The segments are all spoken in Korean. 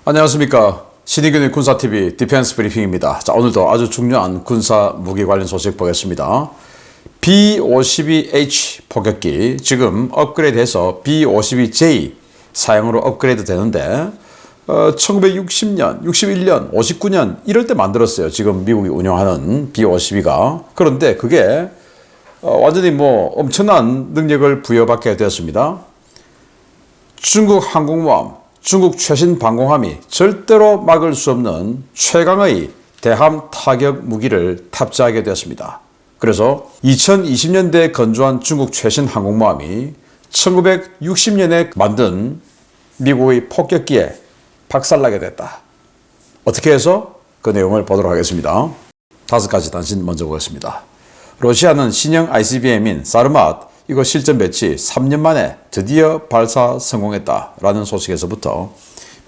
안녕하십니까. 신의균의 군사TV 디펜스 브리핑입니다. 자, 오늘도 아주 중요한 군사 무기 관련 소식 보겠습니다. B-52H 포격기 지금 업그레이드해서 B-52J 사용으로 업그레이드 되는데 1960년, 61년, 59년 이럴 때 만들었어요. 지금 미국이 운영하는 B-52가. 그런데 그게 완전히 엄청난 능력을 부여받게 되었습니다. 중국 항공모함, 중국 최신 방공함이 절대로 막을 수 없는 최강의 대함 타격 무기를 탑재하게 되었습니다. 그래서 2020년대에 건조한 중국 최신 항공모함이 1960년에 만든 미국의 폭격기에 박살나게 됐다. 어떻게 해서? 그 내용을 보도록 하겠습니다. 5가지 단신 먼저 보겠습니다. 러시아는 신형 ICBM인 사르맛 이거 실전 배치 3년 만에 드디어 발사 성공했다라는 소식에서부터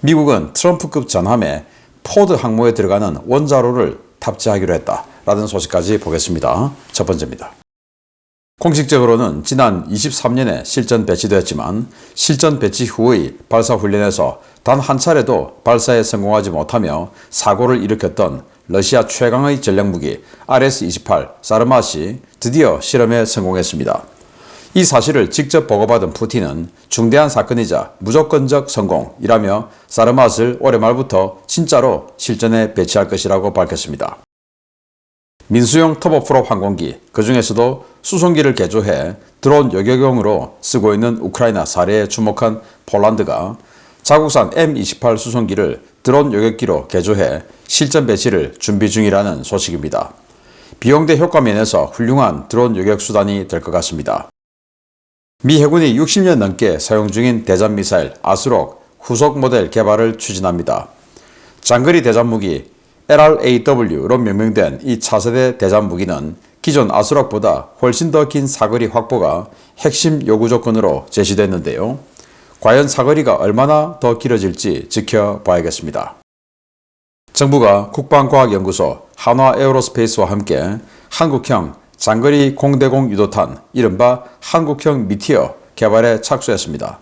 미국은 트럼프급 전함에 포드 항모에 들어가는 원자로를 탑재하기로 했다라는 소식까지 보겠습니다. 첫 번째입니다. 공식적으로는 지난 23년에 실전 배치되었지만 실전 배치 후의 발사 훈련에서 단 한 차례도 발사에 성공하지 못하며 사고를 일으켰던 러시아 최강의 전략무기 RS-28 사르맛이 드디어 실험에 성공했습니다. 이 사실을 직접 보고받은 푸틴은 중대한 사건이자 무조건적 성공이라며 사르맛을 올해 말부터 진짜로 실전에 배치할 것이라고 밝혔습니다. 민수용 터보프롭 항공기, 그 중에서도 수송기를 개조해 드론 요격용으로 쓰고 있는 우크라이나 사례에 주목한 폴란드가 자국산 M28 수송기를 드론 요격기로 개조해 실전 배치를 준비 중이라는 소식입니다. 비용 대 효과 면에서 훌륭한 드론 요격 수단이 될 것 같습니다. 미 해군이 60년 넘게 사용 중인 대잠미사일 아스록 후속 모델 개발을 추진합니다. 장거리 대잠무기 LRAW로 명명된 이 차세대 대잠무기는 기존 아스록보다 훨씬 더 긴 사거리 확보가 핵심 요구 조건으로 제시됐는데요. 과연 사거리가 얼마나 더 길어질지 지켜봐야겠습니다. 정부가 국방과학연구소 한화에어로스페이스와 함께 한국형 장거리 공대공 유도탄 이른바 한국형 미티어 개발에 착수했습니다.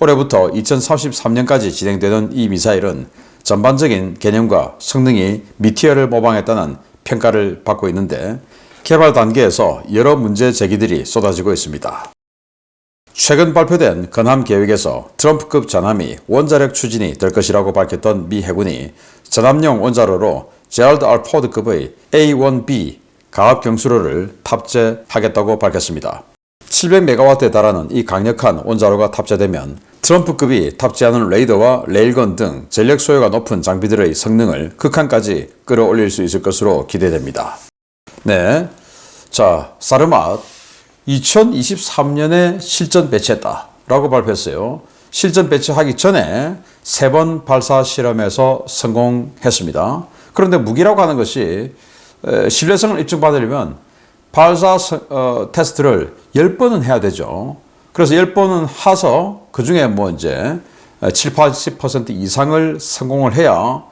올해부터 2033년까지 진행되는 이 미사일은 전반적인 개념과 성능이 미티어를 모방했다는 평가를 받고 있는데 개발 단계에서 여러 문제 제기들이 쏟아지고 있습니다. 최근 발표된 건함 계획에서 트럼프급 전함이 원자력 추진이 될 것이라고 밝혔던 미 해군이 전함용 원자로로 제럴드 R 포드급의 A1B 가압 경수로를 탑재하겠다고 밝혔습니다. 700MW에 달하는 이 강력한 원자로가 탑재되면 트럼프급이 탑재하는 레이더와 레일건 등 전력 소요가 높은 장비들의 성능을 극한까지 끌어올릴 수 있을 것으로 기대됩니다. 네, 자, 사르맛 2023년에 실전 배치했다라고 발표했어요. 실전 배치하기 전에 3번 발사 실험에서 성공했습니다. 그런데 무기라고 하는 것이 신뢰성을 입증받으려면 발사 테스트를 10번은 해야 되죠. 그래서 10번은 해서 그 중에 7, 80% 이상을 성공을 해야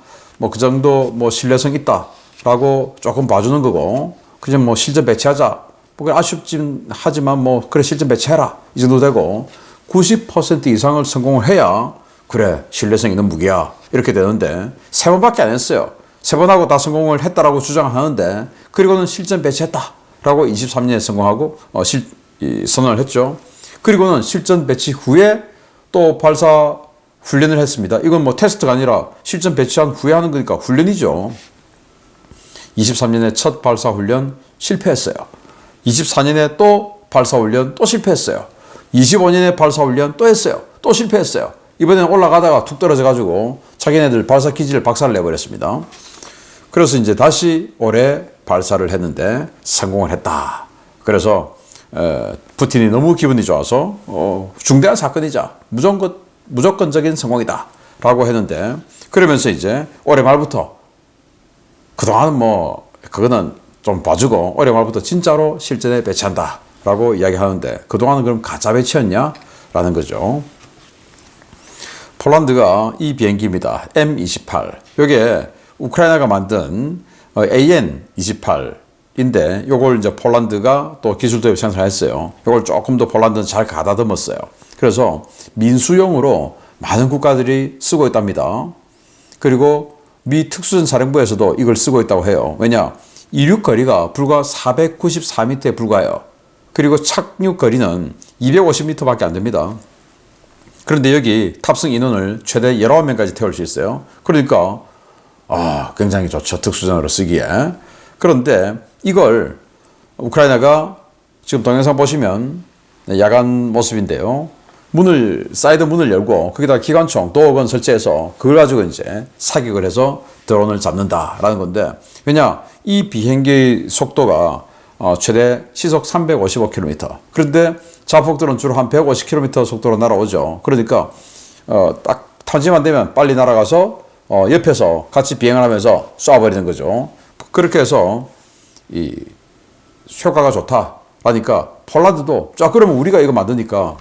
그 정도 신뢰성 있다라고 조금 봐주는 거고, 그냥 실전 배치하자. 아쉽긴 하지만 그래 실전 배치해라. 이 정도 되고 90% 이상을 성공을 해야 그래 신뢰성 있는 무기야. 이렇게 되는데 3번밖에 안 했어요. 3번 하고 다 성공을 했다라고 주장하는데 그리고는 실전 배치했다라고 23년에 성공하고 선언을 했죠. 그리고는 실전 배치 후에 또 발사 훈련을 했습니다. 이건 테스트가 아니라 실전 배치한 후에 하는 거니까 훈련이죠. 23년에 첫 발사 훈련 실패했어요. 24년에 또 발사 훈련 또 실패했어요. 25년에 발사 훈련 또 했어요. 또 실패했어요. 이번에는 올라가다가 툭 떨어져가지고 자기네들 발사 기지를 박살을 내버렸습니다. 그래서 이제 다시 올해 발사를 했는데 성공을 했다. 그래서 푸틴이 너무 기분이 좋아서 중대한 사건이자 무조건적인 성공이다 라고 했는데, 그러면서 이제 올해 말부터 그동안은 그거는 좀 봐주고 올해 말부터 진짜로 실전에 배치한다 라고 이야기하는데 그동안은 그럼 가짜 배치였냐? 라는 거죠. 폴란드가 이 비행기입니다. M28. 이게 우크라이나가 만든 AN28인데 요걸 이제 폴란드가 또 기술 도입 생산했어요. 요걸 조금 더 폴란드는 잘 가다듬었어요. 그래서 민수용으로 많은 국가들이 쓰고 있답니다. 그리고 미 특수전사령부에서도 이걸 쓰고 있다고 해요. 왜냐? 이륙 거리가 불과 494m에 불과해요. 그리고 착륙 거리는 250m밖에 안 됩니다. 그런데 여기 탑승 인원을 최대 19명까지 태울 수 있어요. 그러니까 굉장히 좋죠. 특수전으로 쓰기에. 그런데 이걸 우크라이나가 지금 동영상 보시면 야간 모습인데요. 사이드 문을 열고 거기다 기관총, 도어건 설치해서 그걸 가지고 이제 사격을 해서 드론을 잡는다라는 건데, 왜냐? 이 비행기 속도가 최대 시속 355km. 그런데 자폭들은 주로 한 150km 속도로 날아오죠. 그러니까 딱 탐지만 되면 빨리 날아가서 옆에서 같이 비행을 하면서 쏴버리는 거죠. 그렇게 해서 이 효과가 좋다. 하니까 폴란드도 자 그러면 우리가 이거 만드니까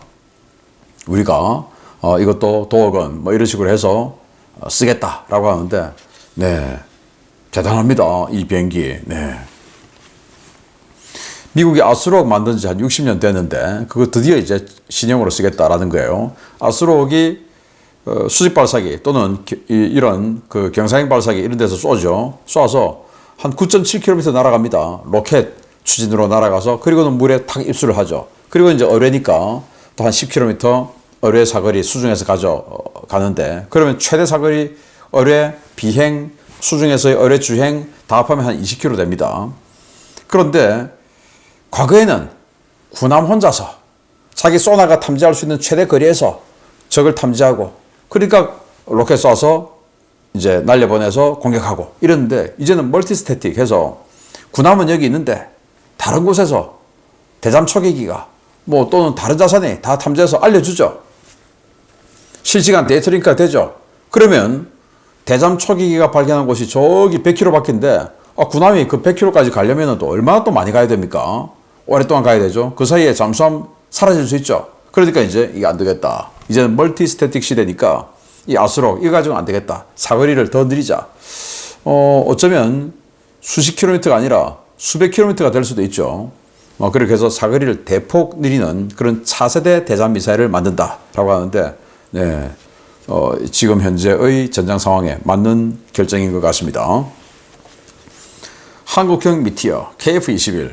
우리가 이것도 도어건 뭐 이런 식으로 해서 쓰겠다라고 하는데, 네, 대단합니다. 이 비행기. 네. 미국이 아스록 만든 지 한 60년 됐는데 그거 드디어 이제 신형으로 쓰겠다라는 거예요. 아스록이 수직 발사기 또는 이런 그 경사형 발사기 이런 데서 쏘죠. 쏴서 한 9.7km 날아갑니다. 로켓 추진으로 날아가서 그리고는 물에 탁 입수를 하죠. 그리고 이제 어뢰니까 또 한 10km 어뢰 사거리 수중에서 가져가는데, 그러면 최대 사거리 어뢰 비행 수중에서의 어뢰 주행 다 합하면 한 20km 됩니다. 그런데 과거에는 군함 혼자서 자기 소나가 탐지할 수 있는 최대 거리에서 적을 탐지하고, 그러니까 로켓 쏴서 이제 날려보내서 공격하고 이랬는데, 이제는 멀티스태틱 해서 군함은 여기 있는데 다른 곳에서 대잠 초계기가 뭐 또는 다른 자산이 다 탐지해서 알려주죠. 실시간 데이터 링크가 되죠. 그러면 대잠 초계기가 발견한 곳이 저기 100km 밖인데 군함이 그 100km까지 가려면 또 얼마나 또 많이 가야 됩니까? 오랫동안 가야 되죠. 그 사이에 잠수함 사라질 수 있죠. 그러니까 이제 이게 안 되겠다. 이제는 멀티 스태틱 시대니까 이 아스록 이거 가지고는 안 되겠다. 사거리를 더 늘리자. 어쩌면 수십 킬로미터가 아니라 수백 킬로미터가 될 수도 있죠. 그렇게 해서 사거리를 대폭 늘리는 그런 차세대 대잠 미사일을 만든다라고 하는데, 네, 지금 현재의 전장 상황에 맞는 결정인 것 같습니다. 한국형 미티어 KF-21.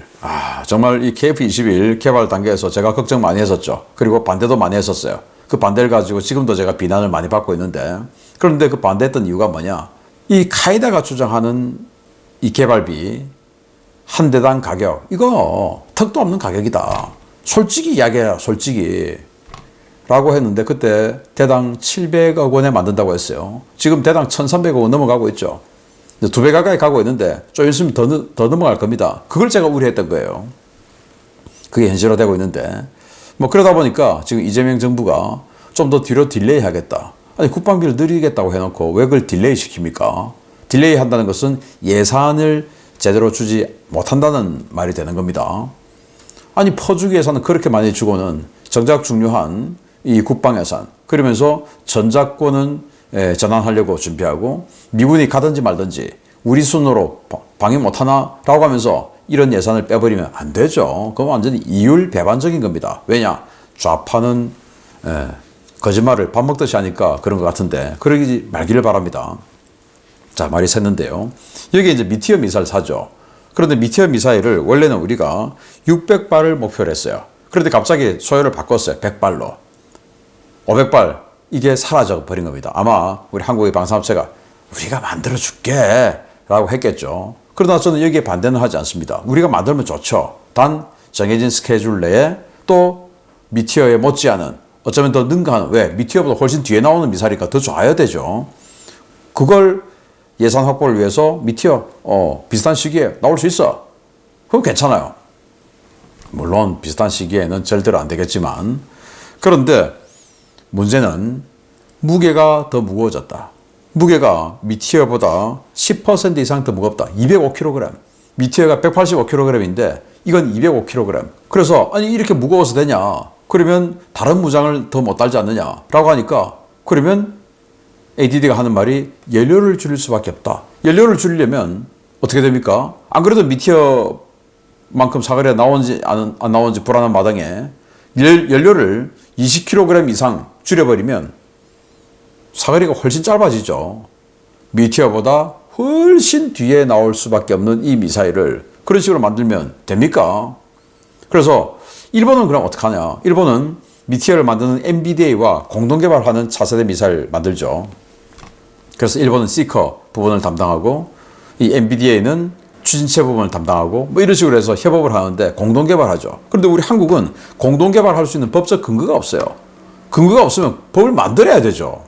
정말 이 KF-21 개발 단계에서 제가 걱정 많이 했었죠. 그리고 반대도 많이 했었어요. 그 반대를 가지고 지금도 제가 비난을 많이 받고 있는데, 그런데 그 반대했던 이유가 뭐냐? 이 카이다가 주장하는 이 개발비 한 대당 가격, 이거 턱도 없는 가격이다. 솔직히 이야기해라, 솔직히. 라고 했는데 그때 대당 700억 원에 만든다고 했어요. 지금 대당 1,300억 원 넘어가고 있죠. 2배 가까이 가고 있는데 좀 있으면 더 넘어갈 겁니다. 그걸 제가 우려했던 거예요. 그게 현실화되고 있는데, 뭐 그러다 보니까 지금 이재명 정부가 좀 더 뒤로 딜레이 하겠다. 아니, 국방비를 늘리겠다고 해놓고 왜 그걸 딜레이 시킵니까? 딜레이 한다는 것은 예산을 제대로 주지 못한다는 말이 되는 겁니다. 아니, 퍼주기 예산은 그렇게 많이 주고는 정작 중요한 이 국방 예산, 그러면서 전작권은 전환하려고 준비하고 미군이 가든지 말든지 우리 손으로 방해 못하나? 라고 하면서 이런 예산을 빼버리면 안 되죠. 그건 완전히 이율 배반적인 겁니다. 왜냐? 좌파는 거짓말을 밥 먹듯이 하니까 그런 것 같은데 그러지 말기를 바랍니다. 자, 말이 샜는데요. 여기 이제 미티어 미사일 사죠. 그런데 미티어 미사일을 원래는 우리가 600발을 목표로 했어요. 그런데 갑자기 소요를 바꿨어요. 100발로. 500발. 이게 사라져 버린 겁니다. 아마 우리 한국의 방산업체가 우리가 만들어줄게 라고 했겠죠. 그러나 저는 여기에 반대는 하지 않습니다. 우리가 만들면 좋죠. 단 정해진 스케줄 내에 또 미티어에 못지않은, 어쩌면 더 능가하는, 왜? 미티어보다 훨씬 뒤에 나오는 미사일이니까 더 좋아야 되죠. 그걸 예산 확보를 위해서 미티어 비슷한 시기에 나올 수 있어. 그럼 괜찮아요. 물론 비슷한 시기에는 절대로 안 되겠지만, 그런데 문제는 무게가 더 무거워졌다. 무게가 미티어보다 10% 이상 더 무겁다. 205kg. 미티어가 185kg인데 이건 205kg. 그래서 아니 이렇게 무거워서 되냐? 그러면 다른 무장을 더 못 달지 않느냐? 라고 하니까, 그러면 ADD가 하는 말이 연료를 줄일 수밖에 없다. 연료를 줄이려면 어떻게 됩니까? 안 그래도 미티어만큼 사거리가 나오는지 안 나오는지 불안한 마당에 연료를 20kg 이상 줄여버리면 사거리가 훨씬 짧아지죠. 미티어보다 훨씬 뒤에 나올 수밖에 없는 이 미사일을 그런 식으로 만들면 됩니까? 그래서 일본은 그럼 어떡하냐? 일본은 미티어를 만드는 MBDA와 공동 개발하는 차세대 미사일 만들죠. 그래서 일본은 시커 부분을 담당하고 이 MBDA는 추진체 부분을 담당하고 뭐 이런 식으로 해서 협업을 하는데 공동 개발하죠. 그런데 우리 한국은 공동 개발할 수 있는 법적 근거가 없어요. 근거가 없으면 법을 만들어야 되죠.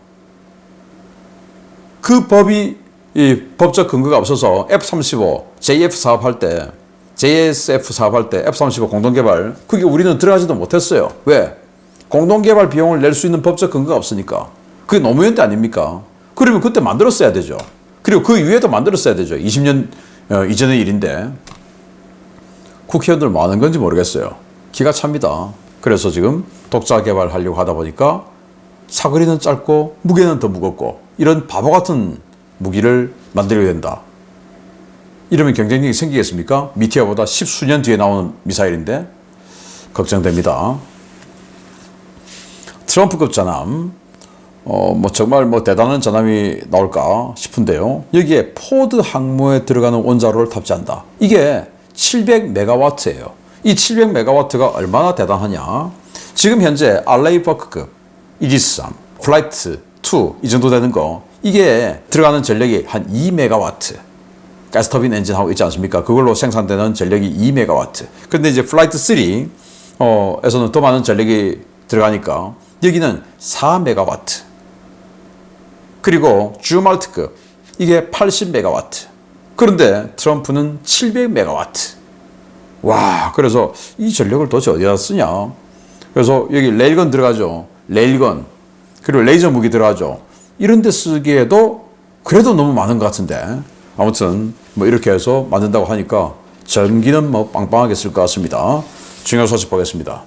그 법이 이 법적 근거가 없어서 F-35, JF 사업할 때 JSF 사업할 때 F-35 공동 개발 그게 우리는 들어가지도 못했어요. 왜? 공동 개발 비용을 낼 수 있는 법적 근거가 없으니까. 그게 노무현 때 아닙니까? 그러면 그때 만들었어야 되죠. 그리고 그 이후에도 만들었어야 되죠. 20년 이전의 일인데 국회의원들 뭐 하는 건지 모르겠어요. 기가 찹니다. 그래서 지금 독자 개발하려고 하다 보니까 사거리는 짧고 무게는 더 무겁고 이런 바보 같은 무기를 만들어야 된다. 이러면 경쟁력이 생기겠습니까? 미티어보다 십수년 뒤에 나오는 미사일인데 걱정됩니다. 트럼프급 전함 정말 대단한 전함이 나올까 싶은데요. 여기에 포드 항모에 들어가는 원자로를 탑재한다. 이게 700메가와트예요. 이 700메가와트가 얼마나 대단하냐? 지금 현재 알레이버크급 이지스-3, 플라이트 2 이 정도 되는 거 이게 들어가는 전력이 한 2메가와트. 가스터빈 엔진하고 있지 않습니까? 그걸로 생산되는 전력이 2메가와트. 근데 이제 플라이트 3에서는 더 많은 전력이 들어가니까 여기는 4메가와트. 그리고 주말트급 이게 80메가와트. 그런데 트럼프는 700메가와트. 와, 그래서 이 전력을 도대체 어디다 쓰냐? 그래서 여기 레일건 들어가죠. 레일건. 그리고 레이저 무기 들어가죠. 이런 데 쓰기에도 그래도 너무 많은 것 같은데. 아무튼 이렇게 해서 만든다고 하니까 전기는 빵빵하게 쓸 것 같습니다. 중요한 소식 보겠습니다.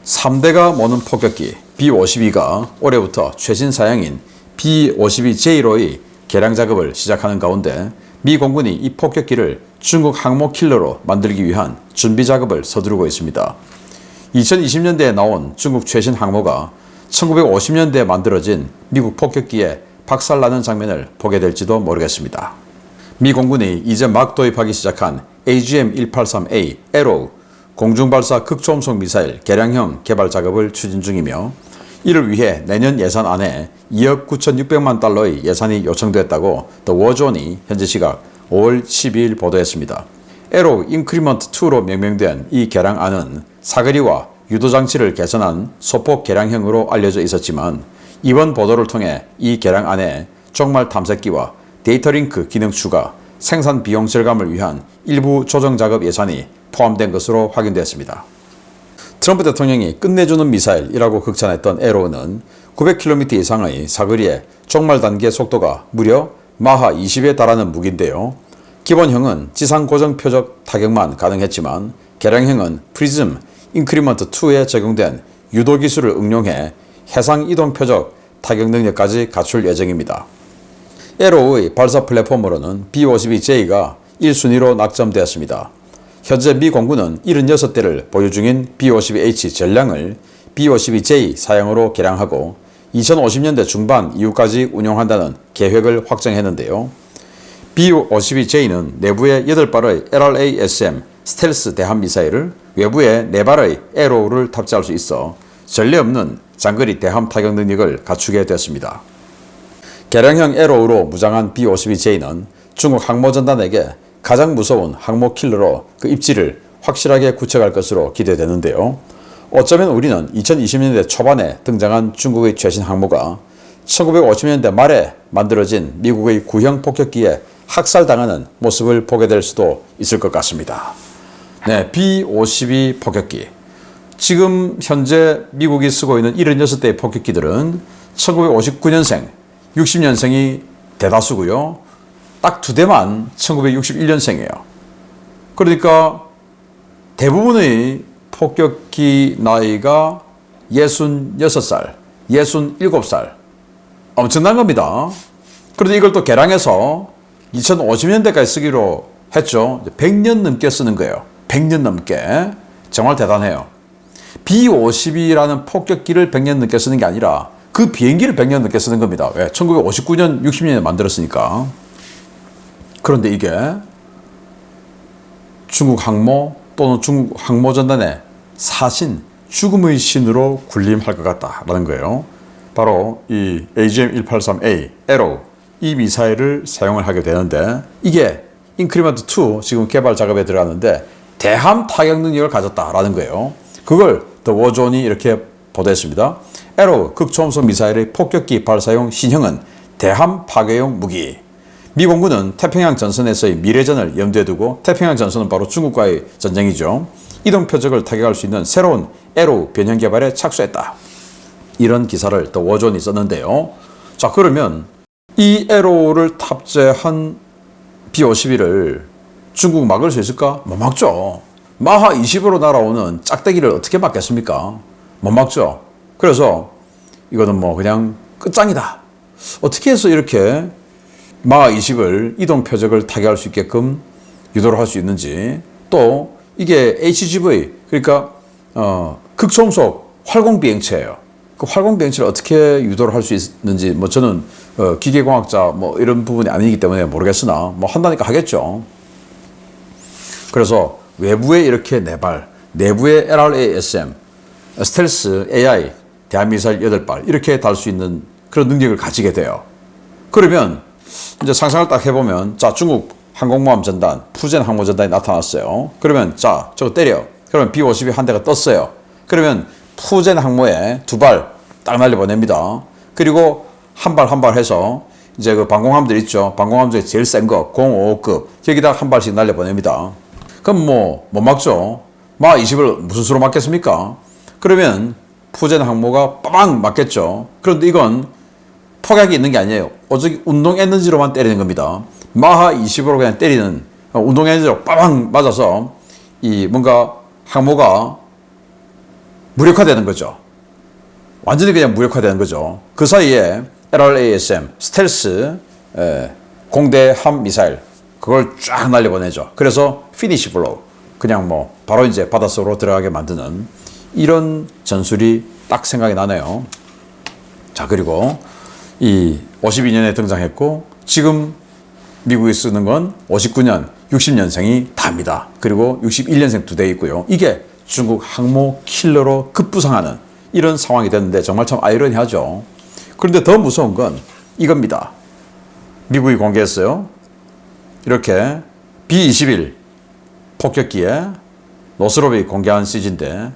3대가 모는 폭격기 B-52가 올해부터 최신 사양인 B-52J로의 개량 작업을 시작하는 가운데 미 공군이 이 폭격기를 중국 항모 킬러로 만들기 위한 준비 작업을 서두르고 있습니다. 2020년대에 나온 중국 최신 항모가 1950년대에 만들어진 미국 폭격기에 박살나는 장면을 보게 될지도 모르겠습니다. 미 공군이 이제 막 도입하기 시작한 AGM-183A 에로우 공중발사 극초음속 미사일 개량형 개발 작업을 추진 중이며 이를 위해 내년 예산 안에 2억 9,600만 달러의 예산이 요청됐다고 더 워존이 현지 시각 5월 12일 보도했습니다. 에로우 인크리먼트 2로 명명된 이 개량안은 사거리와 유도장치를 개선한 소폭 개량형으로 알려져 있었지만 이번 보도를 통해 이 개량안에 쪽말 탐색기와 데이터링크 기능 추가, 생산 비용 절감을 위한 일부 조정 작업 예산이 포함된 것으로 확인됐습니다. 트럼프 대통령이 끝내주는 미사일이라고 극찬했던 에로우는 900km 이상의 사거리에 쪽말 단계 속도가 무려 마하 20에 달하는 무기인데요. 기본형은 지상 고정 표적 타격만 가능했지만 개량형은 프리즘 인크리먼트 2에 적용된 유도 기술을 응용해 해상 이동 표적 타격 능력까지 갖출 예정입니다. 에로우의 발사 플랫폼으로는 B-52J가 1순위로 낙점되었습니다. 현재 미 공군은 76대를 보유 중인 B-52H 전량을 B-52J 사양으로 개량하고 2050년대 중반 이후까지 운용한다는 계획을 확정했는데요. B-52J는 내부에 8발의 LRASM 스텔스 대함 미사일을 외부에 4발의 에로우를 탑재할 수 있어 전례 없는 장거리 대함 타격 능력을 갖추게 됐습니다. 개량형 에로우로 무장한 B-52J는 중국 항모전단에게 가장 무서운 항모 킬러로 그 입지를 확실하게 구축할 것으로 기대되는데요. 어쩌면 우리는 2020년대 초반에 등장한 중국의 최신 항모가 1950년대 말에 만들어진 미국의 구형 폭격기에 학살당하는 모습을 보게 될 수도 있을 것 같습니다. 네, B-52 폭격기. 지금 현재 미국이 쓰고 있는 76대의 폭격기들은 1959년생, 60년생이 대다수고요. 딱 2대만 1961년생이에요. 그러니까 대부분의 폭격기 나이가 66살, 67살. 엄청난 겁니다. 그런데 이걸 또 개량해서 2050년대까지 쓰기로 했죠. 100년 넘게 쓰는 거예요. 100년 넘게. 정말 대단해요. B-52라는 폭격기를 100년 넘게 쓰는 게 아니라 그 비행기를 100년 넘게 쓰는 겁니다. 왜? 1959년, 60년에 만들었으니까. 그런데 이게 중국 항모 또는 중국 항모전단의 사신, 죽음의 신으로 군림할 것 같다라는 거예요. 바로 이 AGM-183A, 에로 이 미사일을 사용을 하게 되는데 이게 인크리먼트 2 지금 개발 작업에 들어갔는데 대함 타격 능력을 가졌다라는 거예요. 그걸 더 워존이 이렇게 보도했습니다. 에로 극초음속 미사일의 폭격기 발사용 신형은 대함 파괴용 무기. 미 공군은 태평양 전선에서의 미래전을 염두에 두고 태평양 전선은 바로 중국과의 전쟁이죠. 이동 표적을 타격할 수 있는 새로운 에로 변형 개발에 착수했다. 이런 기사를 더 워존이 썼는데요. 자, 그러면 이 에로를 탑재한 B-51을 중국 막을 수 있을까? 못 막죠. 마하 20으로 날아오는 짝대기를 어떻게 막겠습니까? 못 막죠. 그래서 이거는 뭐 그냥 끝장이다. 어떻게 해서 이렇게 마하 20을 이동 표적을 타격할 수 있게끔 유도를 할 수 있는지, 또 이게 HGV, 그러니까 극초음속 활공비행체예요. 그 활공비행체를 어떻게 유도를 할 수 있는지 뭐 저는 기계공학자 뭐 이런 부분이 아니기 때문에 모르겠으나 뭐 한다니까 하겠죠. 그래서 외부에 이렇게 4발, 내부에 LRASM, 스텔스 AI, 대한미사일 8발 이렇게 달 수 있는 그런 능력을 가지게 돼요. 그러면 이제 상상을 딱 해보면, 자, 중국 항공모함 전단, 푸젠 항모전단이 나타났어요. 그러면 자, 저거 때려. 그러면 B-52 한 대가 떴어요. 그러면 푸젠 항모에 2발 딱 날려보냅니다. 그리고 한 발 한 발 해서 이제 그 방공함들 있죠. 방공함 중에 제일 센 거 055급 여기다 한 발씩 날려보냅니다. 그럼 뭐 못 막죠. 마 20을 무슨 수로 막겠습니까? 그러면 푸젠 항모가 빠방 맞겠죠. 그런데 이건 폭약이 있는 게 아니에요. 오직 운동 에너지로만 때리는 겁니다. 마하 20으로 그냥 때리는 운동 에너지로 빠방 맞아서 이 뭔가 항모가 무력화되는 거죠. 완전히 그냥 무력화되는 거죠. 그 사이에 LRASM, 스텔스, 공대 함 미사일, 그걸 쫙 날려보내죠. 그래서 피니시 블로우, 그냥 뭐 바로 이제 바닷속으로 들어가게 만드는 이런 전술이 딱 생각이 나네요. 자, 그리고 이 52년에 등장했고 지금 미국이 쓰는 건 59년, 60년생이 답니다. 그리고 61년생 2대 있고요. 이게 중국 항모 킬러로 급부상하는 이런 상황이 됐는데 정말 참 아이러니하죠. 그런데 더 무서운 건 이겁니다. 미국이 공개했어요. 이렇게 B-21 폭격기에 노스롭이 공개한 CG인데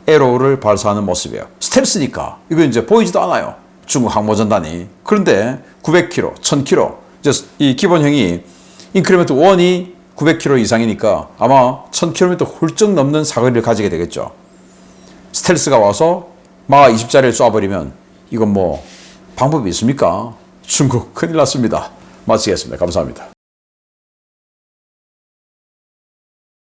에로를 발사하는 모습이에요. 스텔스니까 이거 이제 보이지도 않아요. 중국 항모전단이. 그런데 900km, 1000km, 이제 이 기본형이 인크리먼트 1이 900km 이상이니까 아마 1000km 훌쩍 넘는 사거리를 가지게 되겠죠. 스텔스가 와서 마하 20짜리를 쏴버리면 이건 뭐 방법이 있습니까? 중국 큰일 났습니다. 마치겠습니다. 감사합니다.